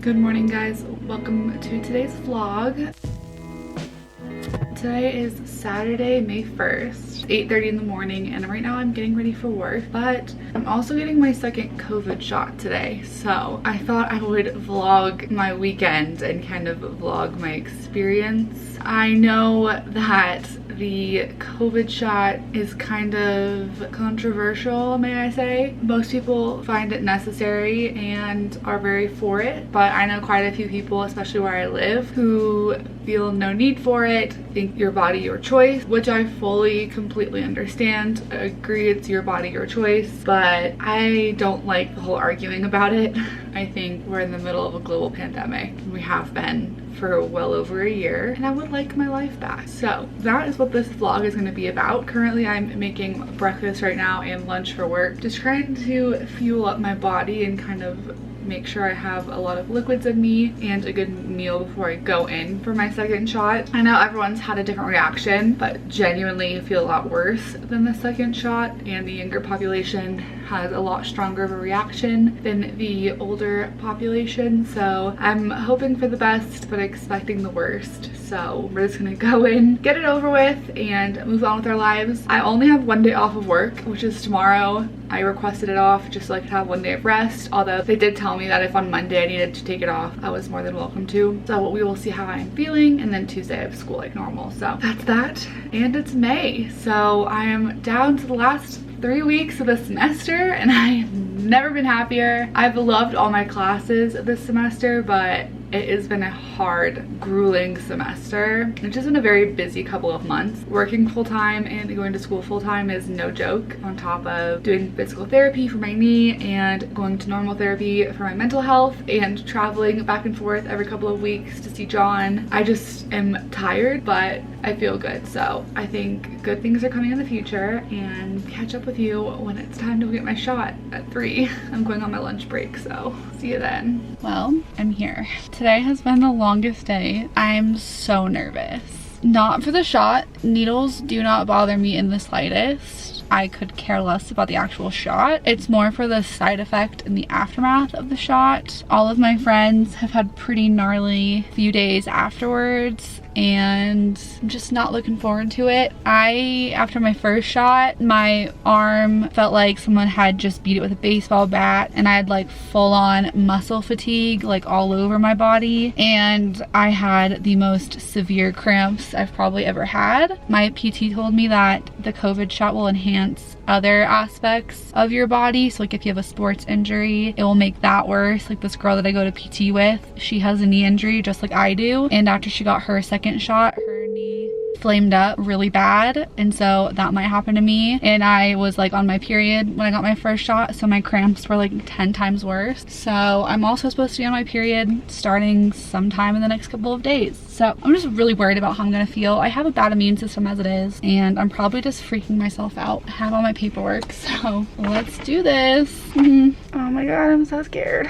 Good morning, guys. Welcome to today's vlog. Today is Saturday, May 1st, 8:30 in the morning, and right now I'm getting ready for work, but I'm also getting my second COVID shot today. So I thought I would vlog my weekend and kind of vlog my experience. I know that the COVID shot is kind of controversial, may I say. Most people find it necessary and are very for it, but I know quite a few people, especially where I live, who feel no need for it, think your body, your choice, which I fully, completely understand. I agree, it's your body, your choice, but I don't like the whole arguing about it. I think we're in the middle of a global pandemic. We have been for well over a year, and I would like my life back. So that is what this vlog is going to be about. Currently I'm making breakfast right now and lunch for work, just trying to fuel up my body and kind of make sure I have a lot of liquids in me and a good meal before I go in for my second shot. I know everyone's had a different reaction, but genuinely feel a lot worse than the second shot, and the younger population has a lot stronger of a reaction than the older population. So I'm hoping for the best but expecting the worst. So we're just gonna go in, get it over with, and move on with our lives. I only have one day off of work, which is tomorrow. I requested it off just so I could have one day of rest, although they did tell me that if on Monday I needed to take it off, I was more than welcome to. So we will see how I'm feeling, and then Tuesday I have school like normal. So that's that, and it's May. So I am down to the last 3 weeks of the semester, and I've never been happier. I've loved all my classes this semester, but it has been a hard, grueling semester. It's just been a very busy couple of months. Working full-time and going to school full-time is no joke, on top of doing physical therapy for my knee and going to normal therapy for my mental health and traveling back and forth every couple of weeks to see John. I just am tired, but I feel good. So I think good things are coming in the future, and catch up with you when it's time to get my shot at 3. I'm going on my lunch break, so see you then. Well, I'm here. Today has been the longest day. I'm so nervous. Not for the shot. Needles do not bother me in the slightest. I could care less about the actual shot. It's more for the side effect and the aftermath of the shot. All of my friends have had pretty gnarly few days afterwards, and I'm just not looking forward to it. After my first shot, my arm felt like someone had just beat it with a baseball bat, and I had like full-on muscle fatigue like all over my body, and I had the most severe cramps I've probably ever had. My PT told me that the COVID shot will enhance other aspects of your body. So like if you have a sports injury, it will make that worse. Like this girl that I go to PT with, she has a knee injury just like I do, and after she got her second shot, her knee flamed up really bad, and so that might happen to me. And I was like on my period when I got my first shot, so my cramps were like 10 times worse. So I'm also supposed to be on my period starting sometime in the next couple of days. So I'm just really worried about how I'm gonna feel. I have a bad immune system as it is, and I'm probably just freaking myself out. I have all my paperwork, so let's do this. Oh my god, I'm so scared.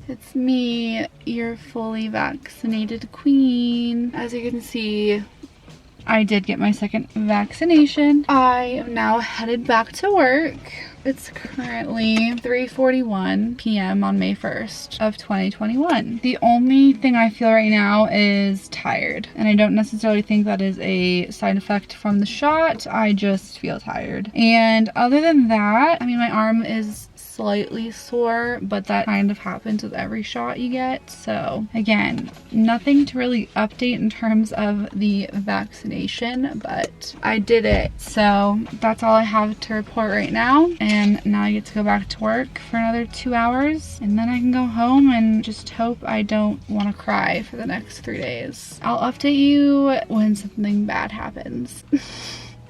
It's me, your fully vaccinated queen. As you can see, I did get my second vaccination. I am now headed back to work. It's currently 3:41 p.m. on May 1st of 2021. The only thing I feel right now is tired, and I don't necessarily think that is a side effect from the shot. I just feel tired. And other than that, I mean, my arm is slightly sore, but that kind of happens with every shot you get. So again, nothing to really update in terms of the vaccination, but I did it. So that's all I have to report right now, and now I get to go back to work for another 2 hours, and then I can go home and just hope I don't want to cry for the next 3 days. I'll update you when something bad happens.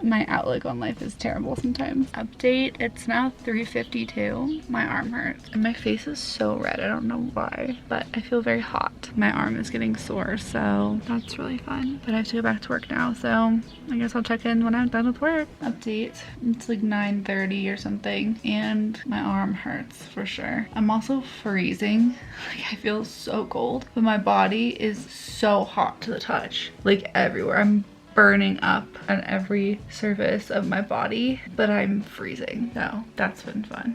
My outlook on life is terrible sometimes. Update, it's now 3:52. My arm hurts and my face is so red. I don't know why, but I feel very hot. My arm is getting sore, so that's really fun. But I have to go back to work now, so I guess I'll check in when I'm done with work. Update, it's like 9:30 or something, and my arm hurts for sure. I'm also freezing. Like, I feel so cold, but my body is so hot to the touch, like everywhere. I'm burning up on every surface of my body, but I'm freezing, so that's been fun.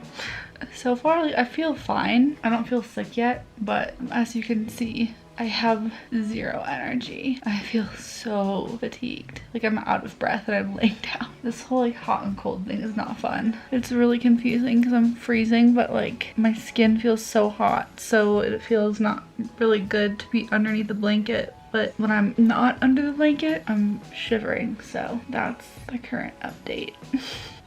So far, like, I feel fine. I don't feel sick yet, but as you can see, I have zero energy. I feel so fatigued. Like I'm out of breath and I'm laying down. This whole like hot and cold thing is not fun. It's really confusing because I'm freezing, but like my skin feels so hot. So it feels not really good to be underneath the blanket. But when I'm not under the blanket, I'm shivering. So that's the current update.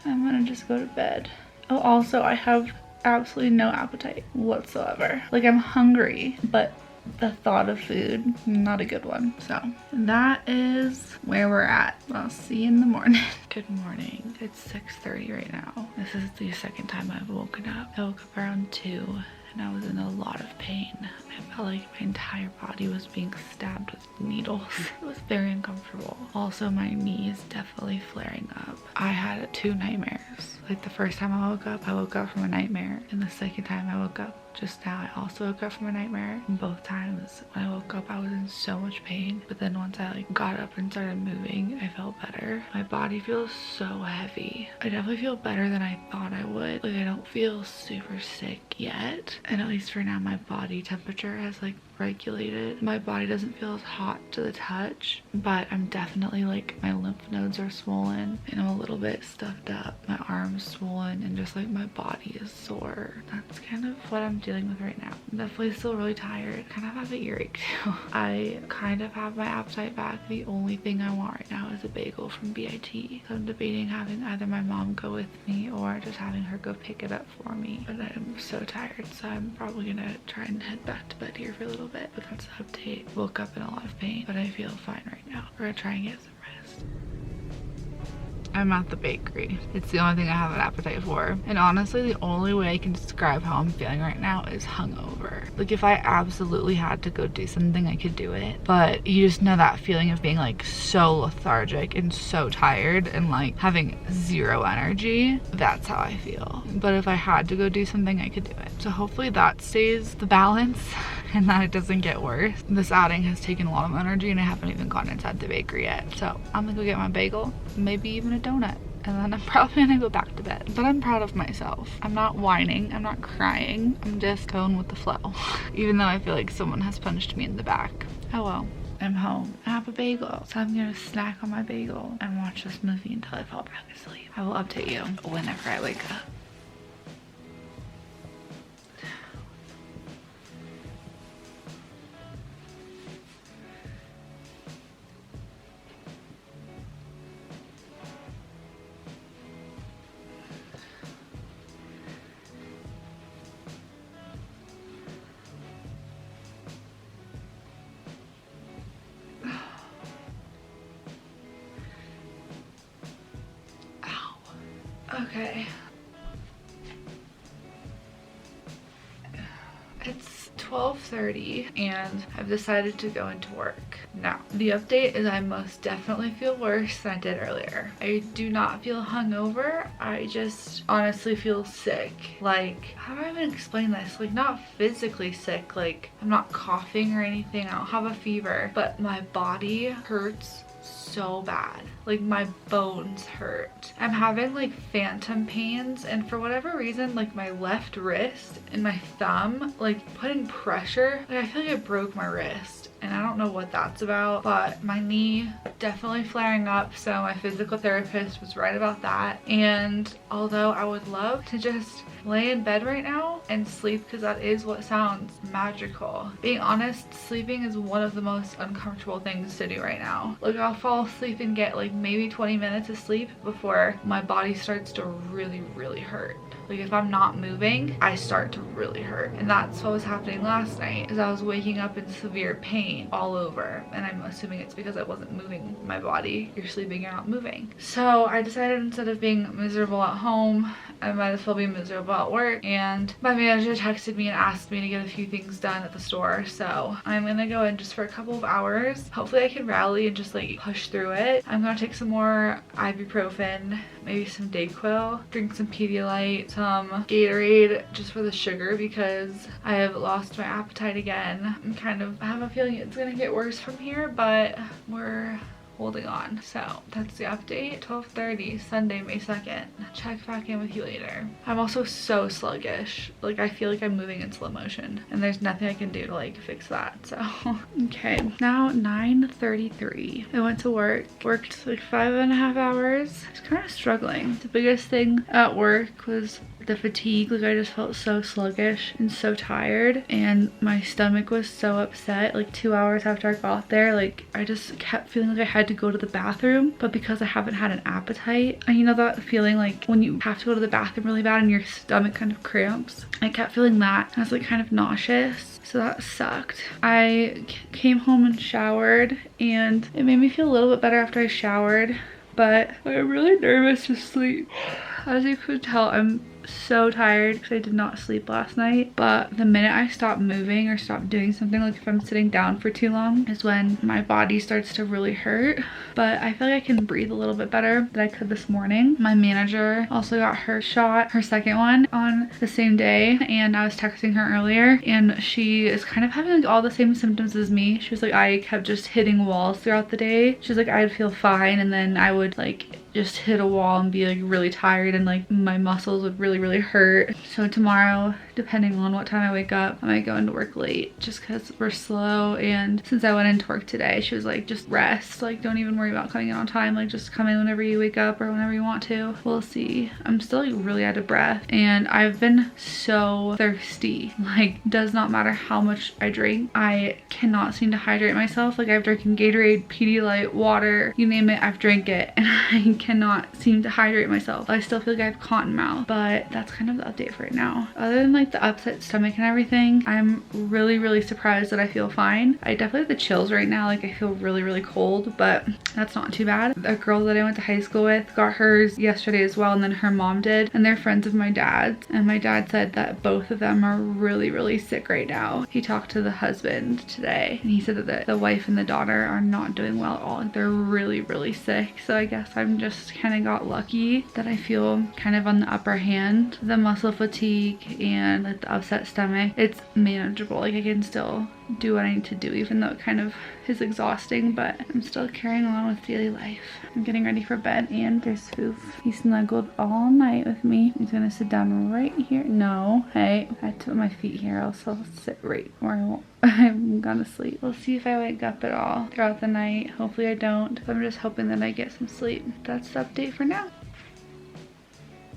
I'm gonna just go to bed. Oh, also I have absolutely no appetite whatsoever. Like I'm hungry, but the thought of food, not a good one. So that is where we're at. I'll see you in the morning. Good morning. It's 6:30 right now. This is the second time I've woken up. I woke up around 2 and I was in a lot of pain. I felt like my entire body was being stabbed with needles. It was very uncomfortable. Also, my knee is definitely flaring up. I had 2 nightmares. Like the first time I woke up from a nightmare, and the second time I woke up just now, I also woke up from a nightmare. And both times when I woke up, I was in so much pain. But then once I like got up and started moving, I felt better. My body feels so heavy. I definitely feel better than I thought I would. Like I don't feel super sick yet. And at least for now, my body temperature has like regulated. My body doesn't feel as hot to the touch, but I'm definitely like, my lymph nodes are swollen and I'm a little bit stuffed up. My arm's swollen and just like my body is sore. That's kind of what I'm dealing with right now. I'm definitely still really tired. Kind of have an earache too. I kind of have my appetite back. The only thing I want right now is a bagel from BIT. So I'm debating having either my mom go with me or just having her go pick it up for me. But I'm so tired, so I'm probably gonna try and head back to bed here for a little bit, but that's the update. Woke up in a lot of pain, but I feel fine right now. We're gonna try and get some rest. I'm at the bakery. It's the only thing I have an appetite for. And honestly, the only way I can describe how I'm feeling right now is hungover. Like if I absolutely had to go do something, I could do it. But you just know that feeling of being like so lethargic and so tired and like having zero energy. That's how I feel. But if I had to go do something, I could do it. So hopefully that stays the balance and that it doesn't get worse. This outing has taken a lot of energy and I haven't even gone inside the bakery yet. So I'm gonna go get my bagel, maybe even a donut, and then I'm probably gonna go back to bed. But I'm proud of myself. I'm not whining, I'm not crying, I'm just going with the flow. Even though I feel like someone has punched me in the back. Oh well. I'm home. I have a bagel, so I'm gonna snack on my bagel and watch this movie until I fall back asleep. I will update you whenever I wake up. Okay. It's 12:30 and I've decided to go into work. Now, the update is I most definitely feel worse than I did earlier. I do not feel hungover. I just honestly feel sick. Like, how do I even explain this? Like, not physically sick. Like, I'm not coughing or anything. I don't have a fever, but my body hurts so bad. Like my bones hurt. I'm having like phantom pains, and for whatever reason, like my left wrist and my thumb, like putting pressure, like I feel like I broke my wrist. And I don't know what that's about, but my knee definitely flaring up. So my physical therapist was right about that. And although I would love to just lay in bed right now and sleep, because that is what sounds magical. Being honest, sleeping is one of the most uncomfortable things to do right now. Like I'll fall asleep and get like maybe 20 minutes of sleep before my body starts to really hurt. Like if I'm not moving, I start to really hurt. And that's what was happening last night, is I was waking up in severe pain all over. And I'm assuming it's because I wasn't moving my body. You're sleeping, you're not moving. So I decided instead of being miserable at home, I might as well be miserable at work. And my manager texted me and asked me to get a few things done at the store. So I'm gonna go in just for a couple of hours. Hopefully I can rally and just like push through it. I'm gonna take some more ibuprofen, maybe some Dayquil, drink some Pedialyte, some Gatorade just for the sugar, because I have lost my appetite again. I have a feeling it's gonna get worse from here, but we're holding on. So that's the update. 12:30 Sunday, May 2nd. Check back in with you later. I'm also so sluggish. Like I feel like I'm moving in slow motion and there's nothing I can do to like fix that. So okay, now 9:33. I went to worked like 5.5 hours. I was kind of struggling. The biggest thing at work was the fatigue. Like I just felt so sluggish and so tired, and my stomach was so upset. Like 2 hours after I got there, like I just kept feeling like I had to go to the bathroom, but because I haven't had an appetite, and you know that feeling like when you have to go to the bathroom really bad and your stomach kind of cramps, I kept feeling that. I was like kind of nauseous, so that sucked. I came home and showered, and it made me feel a little bit better after I showered, but I'm really nervous to sleep. As you could tell, I'm so tired because I did not sleep last night, but the minute I stop moving or stop doing something, like if I'm sitting down for too long, is when my body starts to really hurt. But I feel like I can breathe a little bit better than I could this morning. My manager also got her shot, her second one, on the same day, and I was texting her earlier, and she is kind of having like all the same symptoms as me. She was like, I kept just hitting walls throughout the day. She was like, I'd feel fine, and then I would like just hit a wall and be like really tired, and like my muscles would really hurt. So tomorrow, depending on what time I wake up, I might go into work late just because we're slow. And since I went into work today, she was like, just rest, like don't even worry about coming in on time, like just come in whenever you wake up or whenever you want to. We'll see. I'm still like really out of breath, and I've been so thirsty. Like does not matter how much I drink, I cannot seem to hydrate myself. Like I've drinking Gatorade, Pedialyte, water, you name it, I've drank it, and I cannot seem to hydrate myself. I still feel like I have cotton mouth, but that's kind of the update for right now. Other than like the upset stomach and everything, I'm really surprised that I feel fine. I definitely have the chills right now. Like I feel really cold, but that's not too bad. A girl that I went to high school with got hers yesterday as well, and then her mom did, and they're friends of my dad's, and my dad said that both of them are really sick right now. He talked to the husband today, and he said that the wife and the daughter are not doing well at all. They're really sick. So I guess I'm just kind of got lucky that I feel kind of on the upper hand. The muscle fatigue and like the upset stomach, it's manageable. Like I can still do what I need to do, even though it kind of is exhausting, but I'm still carrying on with daily life. I'm getting ready for bed, and there's Foof. He snuggled all night with me. He's gonna sit down right here. No, hey, I have to put my feet here, else I'll sit right where I won't. I'm gonna sleep. We'll see if I wake up at all throughout the night. Hopefully I don't. I'm just hoping that I get some sleep. That's the update for now.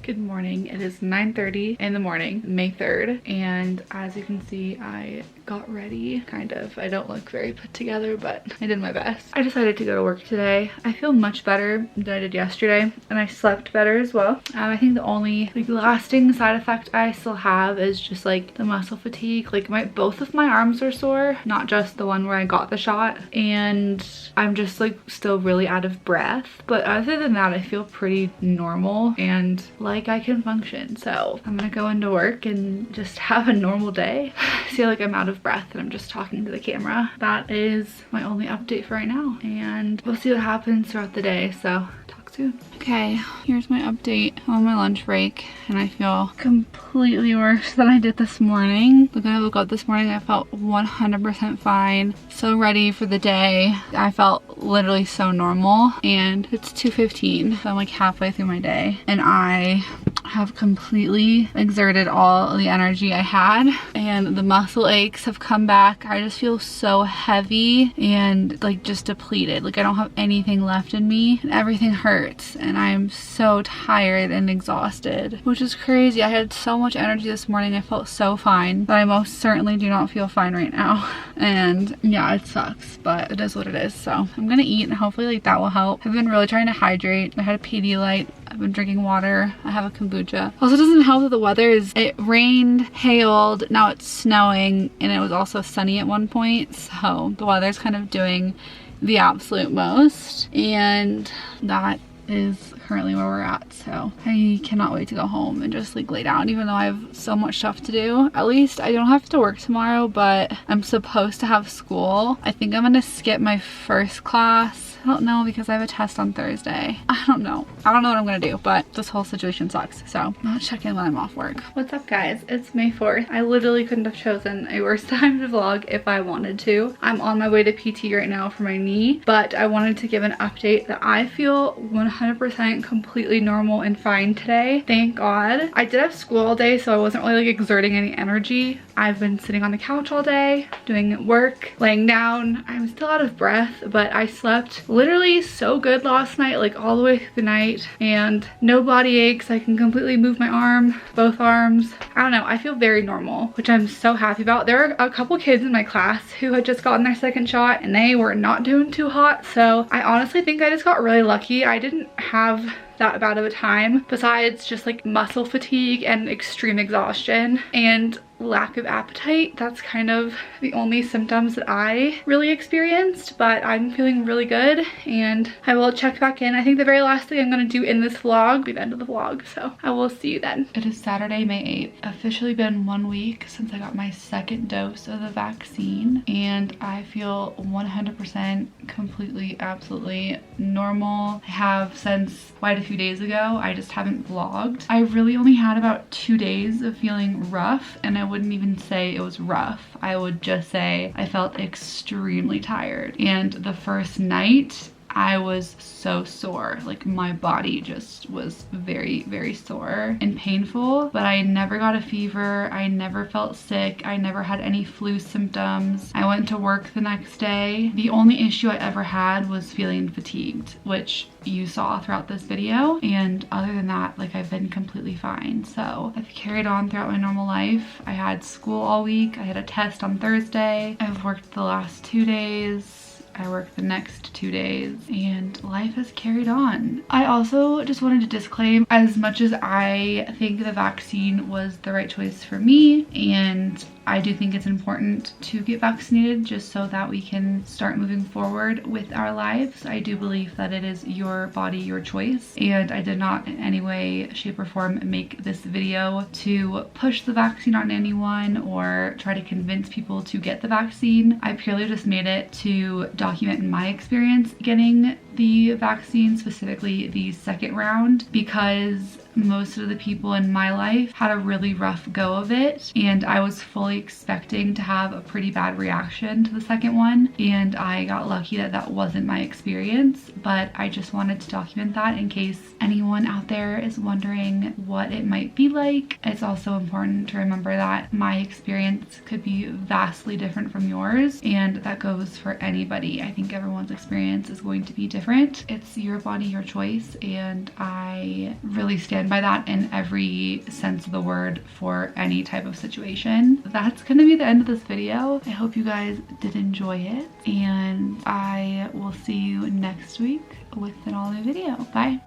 Good morning. It is 9:30 in the morning, May 3rd, and as you can see, I got ready, kind of. I don't look very put together, but I did my best. I decided to go to work today. I feel much better than I did yesterday, and I slept better as well. I think the only like lasting side effect I still have is just like the muscle fatigue. Like both of my arms are sore, not just the one where I got the shot, and I'm just like still really out of breath. But other than that, I feel pretty normal and like I can function. So I'm gonna go into work and just have a normal day. I feel like I'm out of breath and I'm just talking to the camera. That is my only update for right now, and we'll see what happens throughout the day. So talk soon. Okay, here's my update on my lunch break, and I feel completely worse than I did this morning. When I woke up this morning, I felt 100% fine, so ready for the day. I felt literally so normal, and it's 2:15, so I'm like halfway through my day, and I have completely exerted all the energy I had, and the muscle aches have come back. I just feel so heavy and like just depleted. Like I don't have anything left in me, and everything hurts, and I'm so tired and exhausted, which is crazy. I had so much energy this morning. I felt so fine, but I most certainly do not feel fine right now. And yeah, it sucks, but it is what it is. So I'm gonna eat, and hopefully like that will help. I've been really trying to hydrate. I had a Pedialyte. I've been drinking water. I have a kombucha. Also, it doesn't help that the weather is, it rained, hailed, now it's snowing, and it was also sunny at one point. So the weather's kind of doing the absolute most, and that is currently where we're at. So I cannot wait to go home and just like lay down, even though I have so much stuff to do. At least I don't have to work tomorrow, but I'm supposed to have school. I think I'm gonna skip my first class don't know because I have a test on Thursday. I don't know what I'm gonna do, but this whole situation sucks. So I'll check in when I'm off work. What's up guys? It's May 4th. I literally couldn't have chosen a worse time to vlog if I wanted to. I'm on my way to PT right now for my knee, but I wanted to give an update that I feel 100% completely normal and fine today. Thank God. I did have school all day, so I wasn't really like exerting any energy. I've been sitting on the couch all day, doing work, laying down. I'm still out of breath, but I slept literally so good last night, like all the way through the night, and no body aches. I can completely move my arm, both arms. I don't know, I feel very normal, which I'm so happy about. There are a couple kids in my class who had just gotten their second shot and they were not doing too hot, so I honestly think I just got really lucky. I didn't have that bad of a time, besides just like muscle fatigue and extreme exhaustion and lack of appetite. That's kind of the only symptoms that I really experienced, but I'm feeling really good and I will check back in. I think the very last thing I'm going to do in this vlog will be the end of the vlog, so I will see you then. It is Saturday, May 8th. Officially been 1 week since I got my second dose of the vaccine and I feel 100% completely, absolutely normal. I have since quite a few days ago. I just haven't vlogged. I really only had about 2 days of feeling rough, and I wouldn't even say it was rough. I would just say I felt extremely tired. And the first night I was so sore, like my body just was very, very sore and painful, but I never got a fever. I never felt sick. I never had any flu symptoms. I went to work the next day. The only issue I ever had was feeling fatigued, which you saw throughout this video, and other than that, like, I've been completely fine. So I've carried on throughout my normal life. I had school all week. I had a test on Thursday. I've worked the last 2 days. I worked the next 2 days and life has carried on. I also just wanted to disclaim, as much as I think the vaccine was the right choice for me, and I do think it's important to get vaccinated just so that we can start moving forward with our lives. I do believe that it is your body, your choice, and I did not in any way, shape, or form make this video to push the vaccine on anyone or try to convince people to get the vaccine. I purely just made it to document my experience getting the vaccine, specifically the second round, because most of the people in my life had a really rough go of it, and I was fully expecting to have a pretty bad reaction to the second one, and I got lucky that that wasn't my experience. But I just wanted to document that in case anyone out there is wondering what it might be like. It's also important to remember that my experience could be vastly different from yours, and that goes for anybody. I think everyone's experience is going to be different. It's your body, your choice, and I really stand by that in every sense of the word for any type of situation. That's gonna be the end of this video. I hope you guys did enjoy it, and I will see you next week with an all new video. Bye.